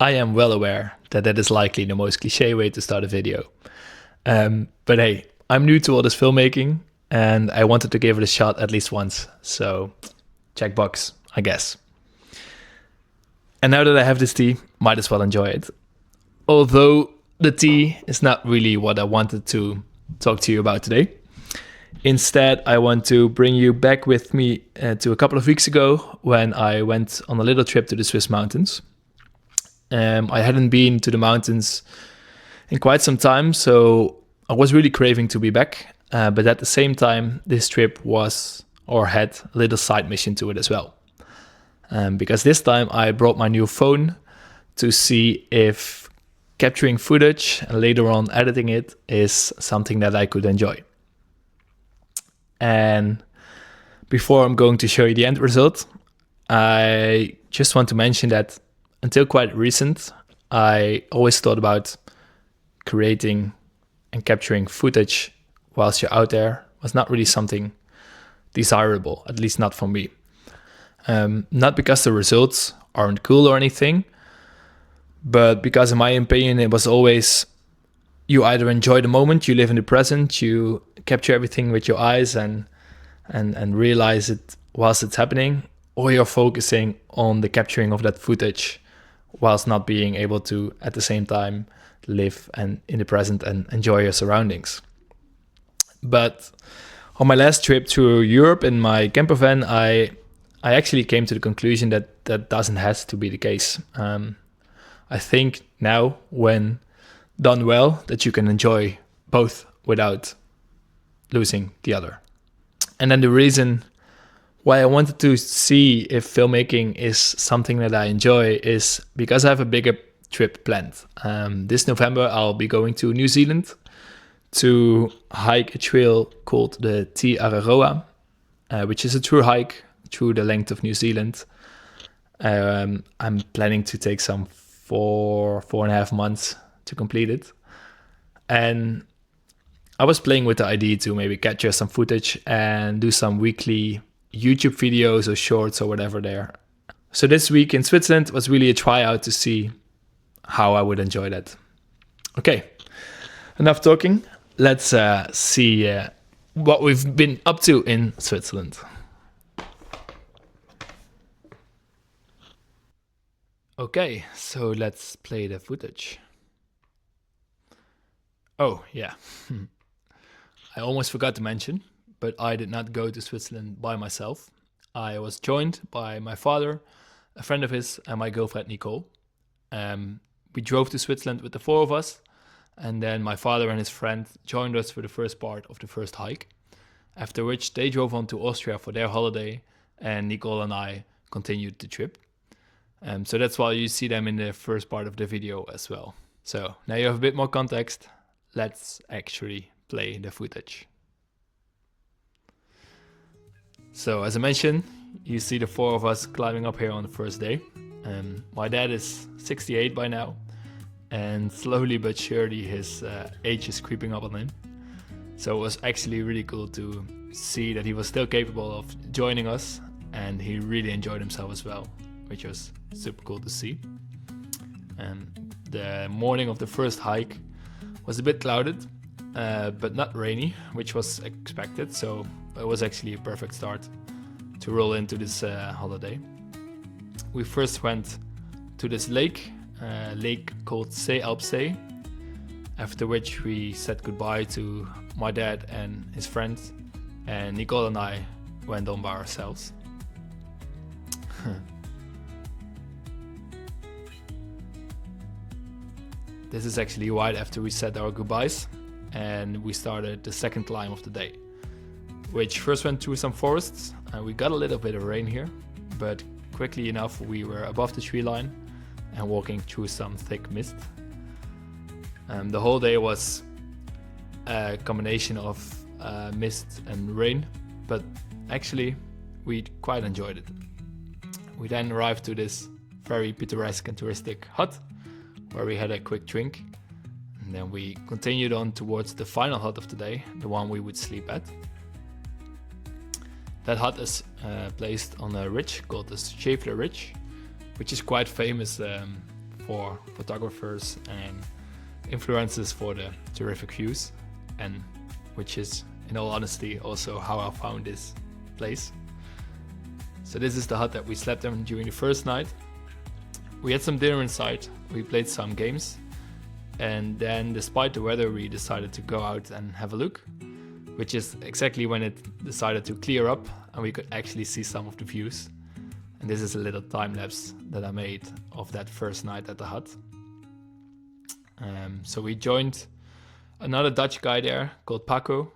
I am well aware that that is likely the most cliche way to start a video. But hey, I'm new to all this filmmaking and I wanted to give it a shot at least once. So checkbox, I guess. And now that I have this tea, might as well enjoy it. Although the tea is not really what I wanted to talk to you about today. Instead, I want to bring you back with me to a couple of weeks ago when I went on a little trip to the Swiss mountains. I hadn't been to the mountains in quite some time, so I was really craving to be back. But at the same time, this trip had a little side mission to it as well. Because this time I brought my new phone to see if capturing footage and later on editing it is something that I could enjoy. And before I'm going to show you the end result, I just want to mention that until quite recent, I always thought about creating and capturing footage whilst you're out there was not really something desirable, at least not for me. Not because the results aren't cool or anything, but because in my opinion, it was always, you either enjoy the moment, you live in the present, you capture everything with your eyes and realize it whilst it's happening, or you're focusing on the capturing of that footage whilst not being able to at the same time live and in the present and enjoy your surroundings. But on my last trip through Europe in my camper van, I actually came to the conclusion that that doesn't have to be the case. I think now, when done well, that you can enjoy both without losing the other. And then the reason why I wanted to see if filmmaking is something that I enjoy is because I have a bigger trip planned. This November, I'll be going to New Zealand to hike a trail called the Te Araroa, which is a true hike through the length of New Zealand. I'm planning to take some 4.5 months to complete it. And I was playing with the idea to maybe capture some footage and do some weekly YouTube videos or shorts or whatever there. So this week in Switzerland was really a tryout to see how I would enjoy that. Okay, enough talking. Let's see what we've been up to in Switzerland. Okay, so let's play the footage. Oh, yeah. I almost forgot to mention, but I did not go to Switzerland by myself. I was joined by my father, a friend of his, and my girlfriend, Nicole. We drove to Switzerland with the four of us, and then my father and his friend joined us for the first part of the first hike, after which they drove on to Austria for their holiday, and Nicole and I continued the trip. So that's why you see them in the first part of the video as well. So now you have a bit more context. Let's actually play the footage. So as I mentioned, you see the four of us climbing up here on the first day. My dad is 68 by now, and slowly but surely his age is creeping up on him. So it was actually really cool to see that he was still capable of joining us, and he really enjoyed himself as well, which was super cool to see. The morning of the first hike was a bit clouded, but not rainy, which was expected, so it was actually a perfect start to roll into this holiday. We first went to this lake called Alpstein, after which we said goodbye to my dad and his friends, and Nicole and I went on by ourselves. This is actually right after we said our goodbyes, and we started the second climb of the day, which first went through some forests, and we got a little bit of rain here, but quickly enough we were above the tree line and walking through some thick mist. The whole day was a combination of mist and rain, but actually we quite enjoyed it. We then arrived to this very picturesque and touristic hut, where we had a quick drink, and then we continued on towards the final hut of the day, the one we would sleep at. That hut is placed on a ridge called the Schäfler Ridge, which is quite famous for photographers and influencers for the terrific views, and which is, in all honesty, also how I found this place. So this is the hut that we slept in during the first night. We had some dinner inside, we played some games, and then despite the weather we decided to go out and have a look, which is exactly when it decided to clear up and we could actually see some of the views. And this is a little time lapse that I made of that first night at the hut. So we joined another Dutch guy there called Paco.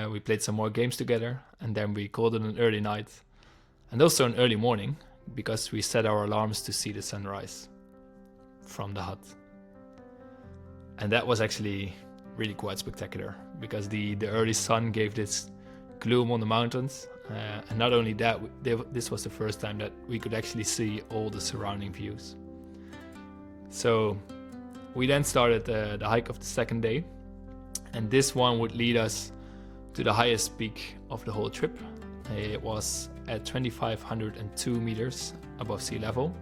We played some more games together, and then we called it an early night and also an early morning because we set our alarms to see the sunrise from the hut. And that was actually really quite spectacular because the early sun gave this gloom on the mountains, and not only that, this was the first time that we could actually see all the surrounding views. So we then started the hike of the second day, and this one would lead us to the highest peak of the whole trip. It was at 2,502 meters above sea level,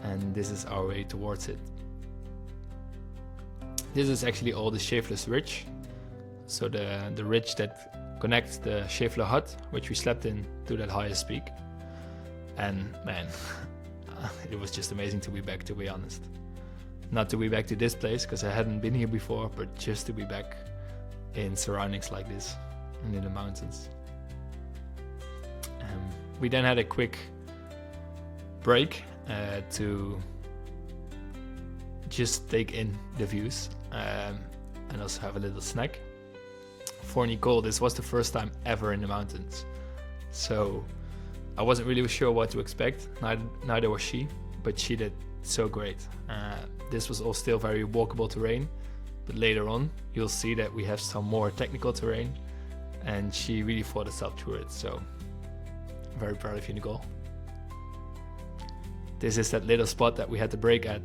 and this is our way towards it. This is actually all the Schäfler's Ridge, so the ridge that connects the Schäfler hut, which we slept in, to that highest peak. And man, it was just amazing to be back, to be honest. Not to be back to this place, because I hadn't been here before, but just to be back in surroundings like this and in the mountains. We then had a quick break to just take in the views and also have a little snack. For Nicole, this was the first time ever in the mountains, so I wasn't really sure what to expect. Neither was she, but she did so great. This was all still very walkable terrain, but later on you'll see that we have some more technical terrain, and she really fought us up through it. So very proud of you, Nicole. This is that little spot that we had to break at,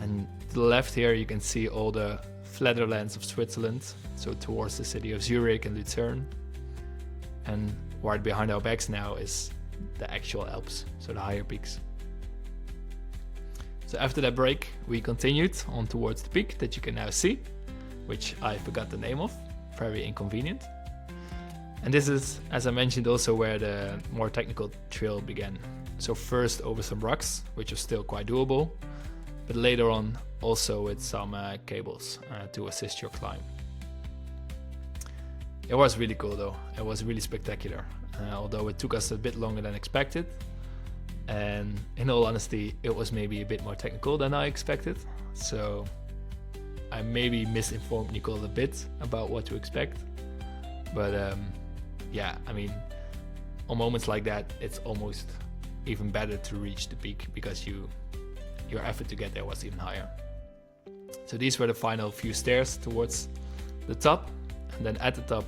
and to the left here you can see all the flatter lands of Switzerland, so towards the city of Zurich and Lucerne, and right behind our backs now is the actual Alps, so the higher peaks. So after that break we continued on towards the peak that you can now see, which I forgot the name of, very inconvenient. And this is, as I mentioned, also where the more technical trail began. So first over some rocks, which was still quite doable, but later on also with some cables to assist your climb. It was really cool though, it was really spectacular, although it took us a bit longer than expected, and in all honesty it was maybe a bit more technical than I expected, so I maybe misinformed Nicole a bit about what to expect, but yeah, I mean, on moments like that it's almost even better to reach the peak because your effort to get there was even higher. So these were the final few stairs towards the top, and then at the top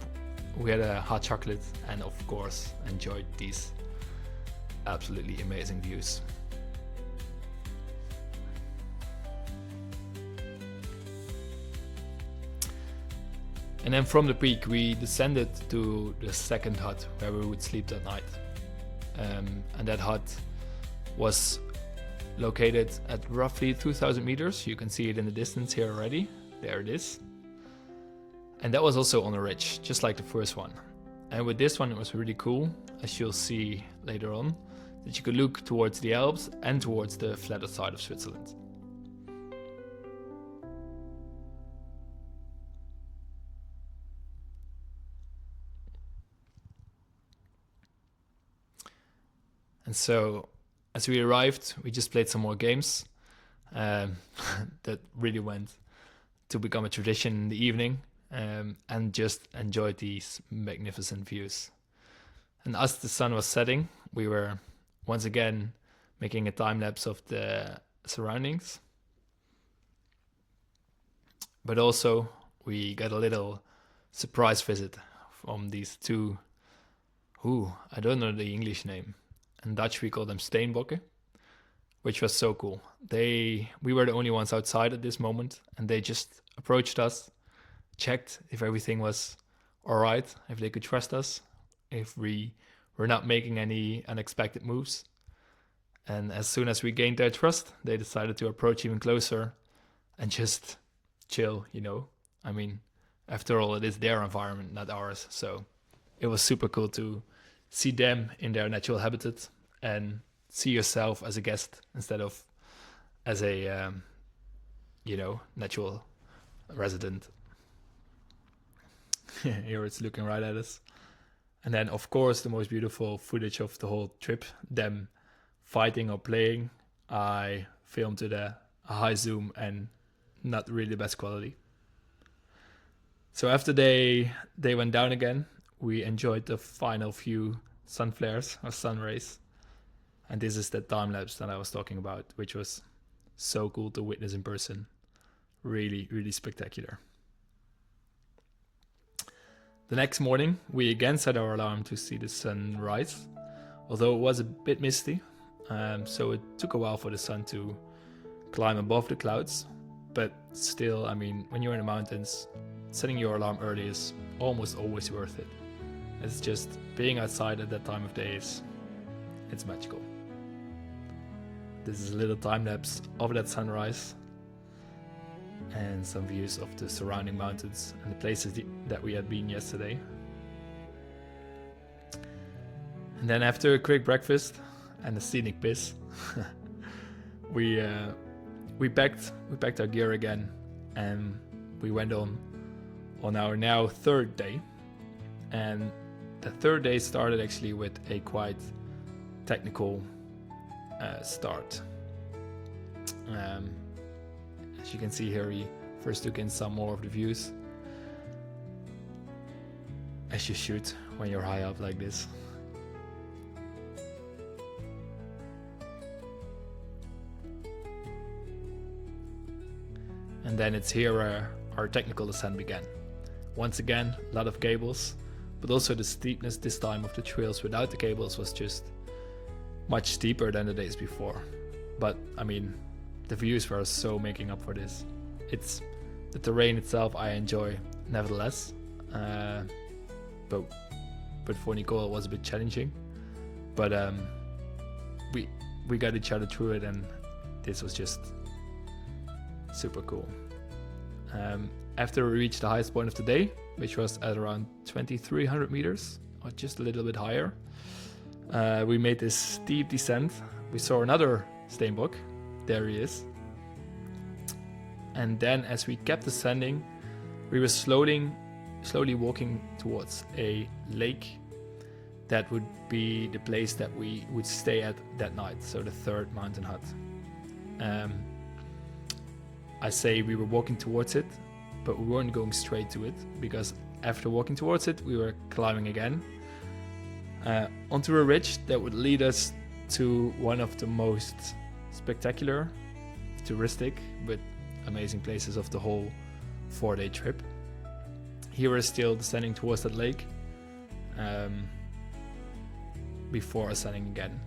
we had a hot chocolate and of course enjoyed these absolutely amazing views. And then from the peak we descended to the second hut where we would sleep that night, and that hut was located at roughly 2,000 meters. You can see it in the distance here already. There it is. And that was also on a ridge, just like the first one. And with this one it was really cool, as you'll see later on, that you could look towards the Alps and towards the flatter side of Switzerland. And so as we arrived, we just played some more games that really went to become a tradition in the evening, and just enjoyed these magnificent views. And as the sun was setting, we were once again making a time lapse of the surroundings. But also we got a little surprise visit from these two, I don't know the English name. In Dutch we call them steenbokken, which was so cool. We were the only ones outside at this moment, and they just approached us, checked if everything was alright, if they could trust us, if we were not making any unexpected moves. And as soon as we gained their trust, they decided to approach even closer and just chill, you know. I mean, after all, it is their environment, not ours. So it was super cool to see them in their natural habitat and see yourself as a guest instead of as a, natural resident. Here it's looking right at us. And then, of course, the most beautiful footage of the whole trip, them fighting or playing, I filmed to a high zoom and not really the best quality. So after they went down again, we enjoyed the final few sun flares or sun rays. And this is the time lapse that I was talking about, which was so cool to witness in person. Really, really spectacular. The next morning, we again set our alarm to see the sun rise, although it was a bit misty, so it took a while for the sun to climb above the clouds. But still, I mean, when you're in the mountains, setting your alarm early is almost always worth it. It's just being outside at that time of day it's magical. This is a little time lapse of that sunrise and some views of the surrounding mountains and the places that we had been yesterday. And then after a quick breakfast and a scenic piss, we packed our gear again and we went on our now third day. And the third day started actually with a quite technical start. As you can see here, we first took in some more of the views, as you should when you're high up like this. And then it's here where our technical descent began. Once again, a lot of cables, but also the steepness this time of the trails without the cables was just much steeper than the days before. But I mean, the views were so making up for this. It's the terrain itself I enjoy nevertheless, but for Nicole it was a bit challenging. But we got each other through it, and this was just super cool. After we reached the highest point of the day, which was at around 2,300 meters, or just a little bit higher, we made this steep descent. We saw another steenbok. There he is. And then as we kept ascending, we were slowly walking towards a lake that would be the place that we would stay at that night, so the third mountain hut. I say we were walking towards it, but we weren't going straight to it, because after walking towards it, we were climbing again onto a ridge that would lead us to one of the most spectacular, touristic, but amazing places of the whole 4-day trip. Here we're still descending towards that lake before ascending again.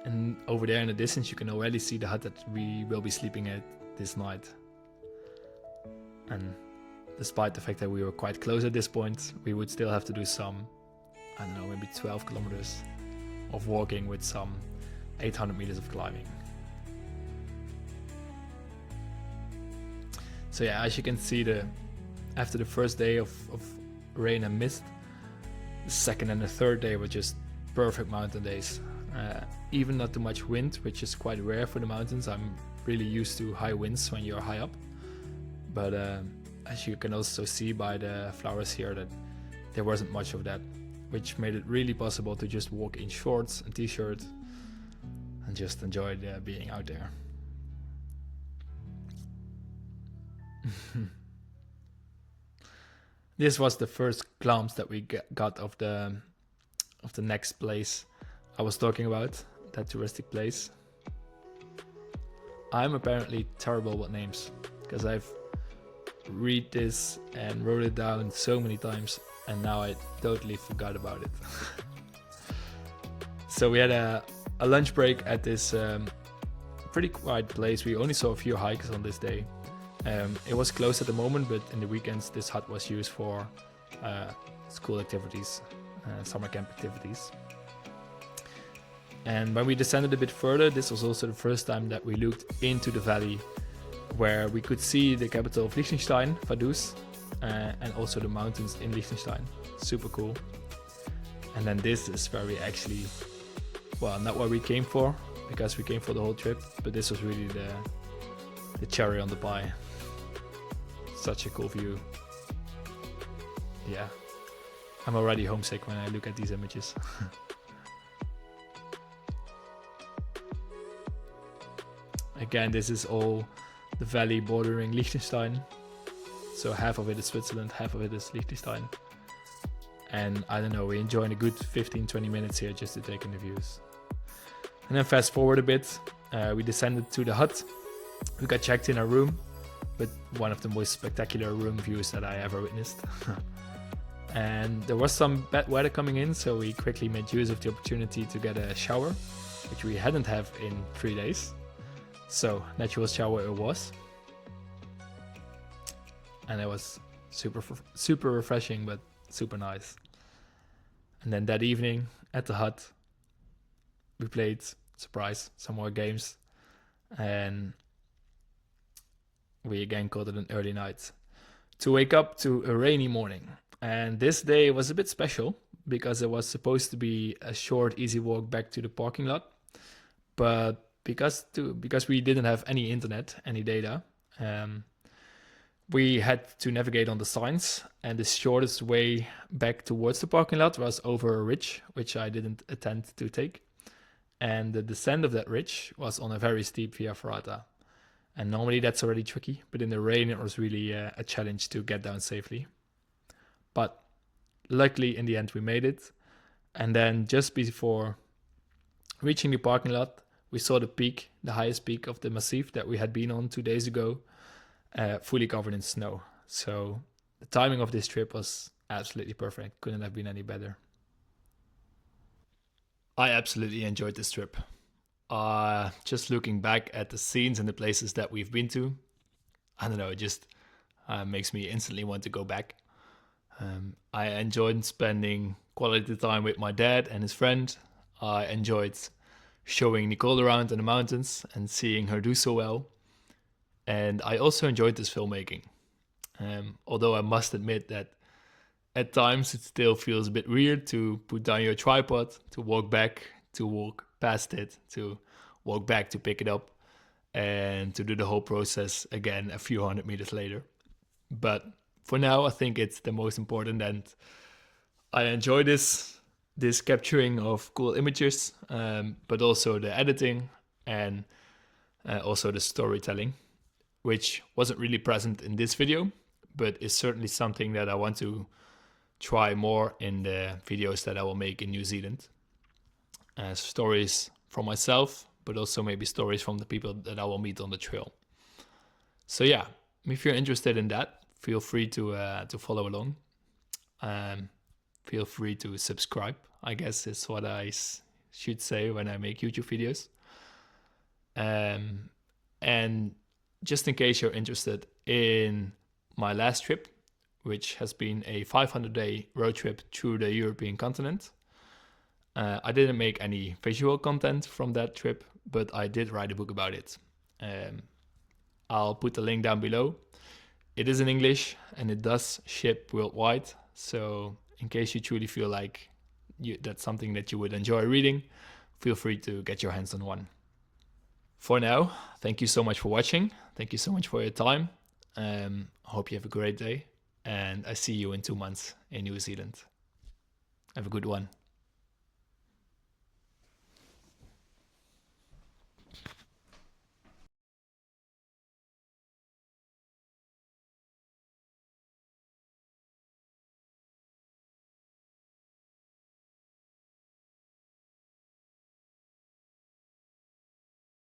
And over there in the distance you can already see the hut that we will be sleeping at this night. And despite the fact that we were quite close at this point, we would still have to do some, I don't know, maybe 12 kilometers of walking with some 800 meters of climbing. So yeah, as you can see, after the first day of rain and mist, the second and the third day were just perfect mountain days. Even not too much wind, which is quite rare for the mountains. I'm really used to high winds when you're high up. But as you can also see by the flowers here, that there wasn't much of that, which made it really possible to just walk in shorts and t-shirt and just enjoy being out there. This was the first glimpse that we got of the next place I was talking about, that touristic place. I'm apparently terrible with names, because I've read this and wrote it down so many times, and now I totally forgot about it. So we had a lunch break at this pretty quiet place. We only saw a few hikers on this day, It was closed at the moment, but in the weekends this hut was used for school activities, summer camp activities. And when we descended a bit further, this was also the first time that we looked into the valley, where we could see the capital of Liechtenstein, Vaduz, and also the mountains in Liechtenstein. Super cool. And then this is where we actually, well, not what we came for, because we came for the whole trip, but this was really the cherry on the pie. Such a cool view. Yeah, I'm already homesick when I look at these images. Again, this is all the valley bordering Liechtenstein. So half of it is Switzerland, half of it is Liechtenstein. And I don't know, we're enjoying a good 15-20 minutes here just to take in the views. And then fast forward a bit, we descended to the hut. We got checked in our room, but one of the most spectacular room views that I ever witnessed. And there was some bad weather coming in, so we quickly made use of the opportunity to get a shower, which we hadn't have in 3 days. So natural shower it was. And it was super refreshing, but super nice. And then that evening at the hut, we played, surprise, some more games. And we again called it an early night to wake up to a rainy morning. And this day was a bit special because it was supposed to be a short, easy walk back to the parking lot. But because we didn't have any internet, any data, we had to navigate on the signs, and the shortest way back towards the parking lot was over a ridge, which I didn't attempt to take. And the descent of that ridge was on a very steep via ferrata. And normally that's already tricky, but in the rain it was really a challenge to get down safely. But luckily in the end we made it. And then just before reaching the parking lot, we saw the peak, the highest peak of the massif that we had been on 2 days ago, fully covered in snow. So the timing of this trip was absolutely perfect. Couldn't have been any better. I absolutely enjoyed this trip. Just looking back at the scenes and the places that we've been to, I don't know, it just makes me instantly want to go back. I enjoyed spending quality time with my dad and his friend. I enjoyed showing Nicole around in the mountains and seeing her do so well. And I also enjoyed this filmmaking. Although I must admit that at times it still feels a bit weird to put down your tripod, to walk back, to walk past it, to walk back to pick it up, and to do the whole process again a few hundred meters later. But for now, I think it's the most important, and I enjoy this capturing of cool images, but also the editing and also the storytelling, which wasn't really present in this video, but is certainly something that I want to try more in the videos that I will make in New Zealand. Stories from myself, but also maybe stories from the people that I will meet on the trail. So yeah, if you're interested in that, feel free to follow along. Feel free to subscribe, I guess is what I should say when I make YouTube videos. And just in case you're interested in my last trip, which has been a 500-day road trip through the European continent. I didn't make any visual content from that trip, but I did write a book about it. I'll put the link down below. It is in English and it does ship worldwide. So in case you truly feel like that's something that you would enjoy reading, feel free to get your hands on one. For now, thank you so much for watching. Thank you so much for your time. I hope you have a great day, and I see you in 2 months in New Zealand. Have a good one.